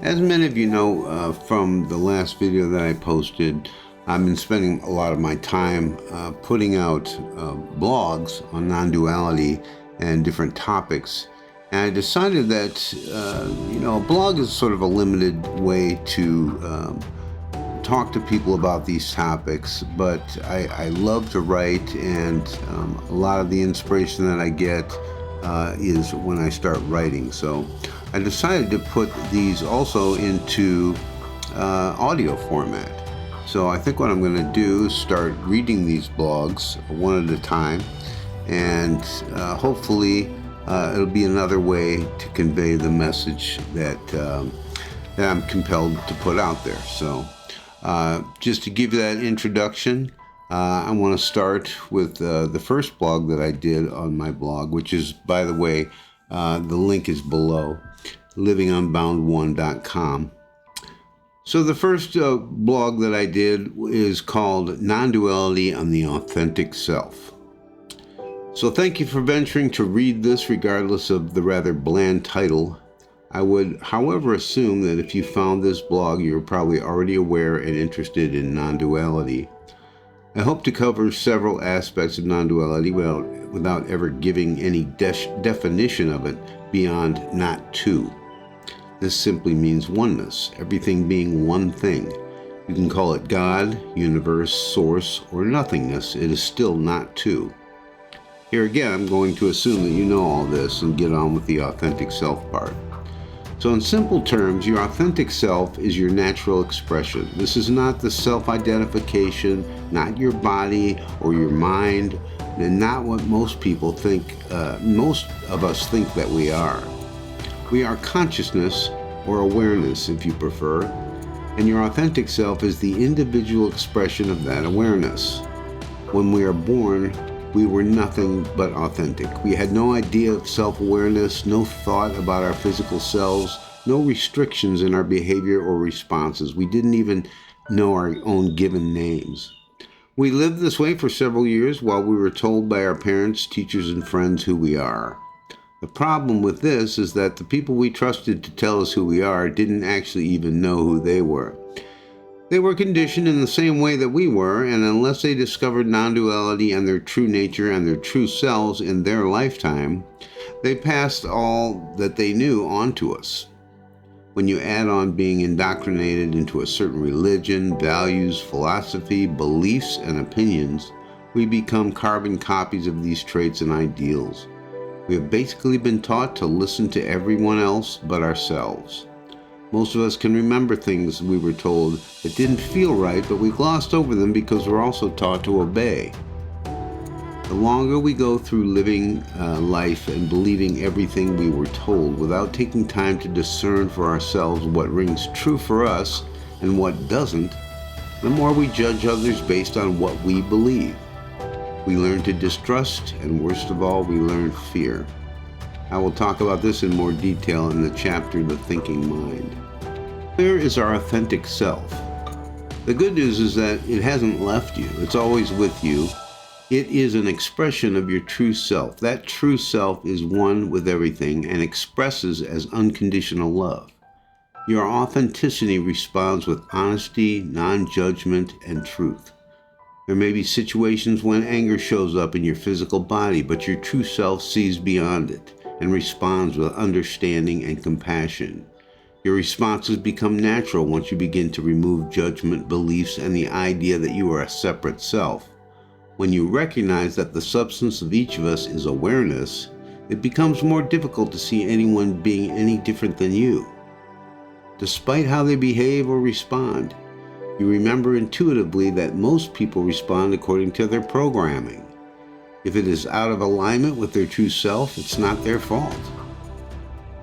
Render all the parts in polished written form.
As many of you know from the last video that I posted, I've been spending a lot of my time putting out blogs on non-duality and different topics. And I decided that, a blog is sort of a limited way to talk to people about these topics, but I love to write, and a lot of the inspiration that I get is when I start writing. So I decided to put these also into audio format. So I think what I'm going to do is start reading these blogs one at a time, and hopefully it'll be another way to convey the message that I'm compelled to put out there. So just to give you that introduction, I want to start with the first blog that I did on my blog, which is, by the way, the link is below, livingunbound1.com. So the first blog that I did is called Non-Duality on the Authentic Self. So thank you for venturing to read this regardless of the rather bland title. I would, however, assume that if you found this blog, you're probably already aware and interested in non-duality. I hope to cover several aspects of non-duality without ever giving any definition of it beyond not two. This simply means oneness, everything being one thing. You can call it God, universe, source, or nothingness. It is still not two. Here again, I'm going to assume that you know all this and get on with the authentic self part. So in simple terms, your authentic self is your natural expression. This is not the self-identification, not your body or your mind, and not what most people think, most of us think that we are. We are consciousness, or awareness if you prefer, and your authentic self is the individual expression of that awareness. When we are born, we were nothing but authentic. We had no idea of self-awareness, no thought about our physical selves, no restrictions in our behavior or responses. We didn't even know our own given names. We lived this way for several years while we were told by our parents, teachers, and friends who we are. The problem with this is that the people we trusted to tell us who we are didn't actually even know who they were. They were conditioned in the same way that we were, and unless they discovered non-duality and their true nature and their true selves in their lifetime, they passed all that they knew on to us. When you add on being indoctrinated into a certain religion, values, philosophy, beliefs, and opinions, we become carbon copies of these traits and ideals. We have basically been taught to listen to everyone else but ourselves. Most of us can remember things we were told that didn't feel right, but we glossed over them because we're also taught to obey. The longer we go through living life and believing everything we were told without taking time to discern for ourselves what rings true for us and what doesn't, the more we judge others based on what we believe. We learn to distrust, and worst of all, we learn fear. I will talk about this in more detail in the chapter, The Thinking Mind. Where is our authentic self? The good news is that it hasn't left you. It's always with you. It is an expression of your true self. That true self is one with everything and expresses as unconditional love. Your authenticity responds with honesty, non-judgment, and truth. There may be situations when anger shows up in your physical body, but your true self sees beyond it and responds with understanding and compassion. Your responses become natural once you begin to remove judgment, beliefs, and the idea that you are a separate self. When you recognize that the substance of each of us is awareness, it becomes more difficult to see anyone being any different than you. Despite how they behave or respond, you remember intuitively that most people respond according to their programming. If it is out of alignment with their true self, it's not their fault.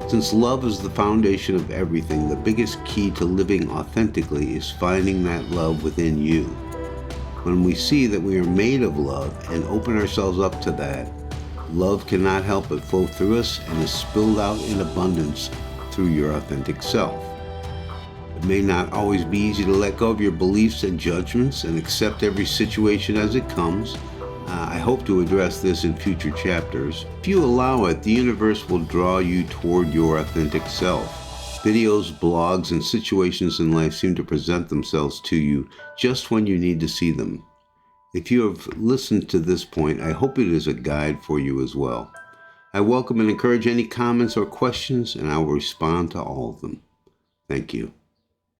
Since love is the foundation of everything, the biggest key to living authentically is finding that love within you. When we see that we are made of love and open ourselves up to that, love cannot help but flow through us and is spilled out in abundance through your authentic self. It may not always be easy to let go of your beliefs and judgments and accept every situation as it comes. I hope to address this in future chapters. If you allow it, the universe will draw you toward your authentic self. Videos, blogs, and situations in life seem to present themselves to you just when you need to see them. If you have listened to this point, I hope it is a guide for you as well. I welcome and encourage any comments or questions, and I will respond to all of them. Thank you.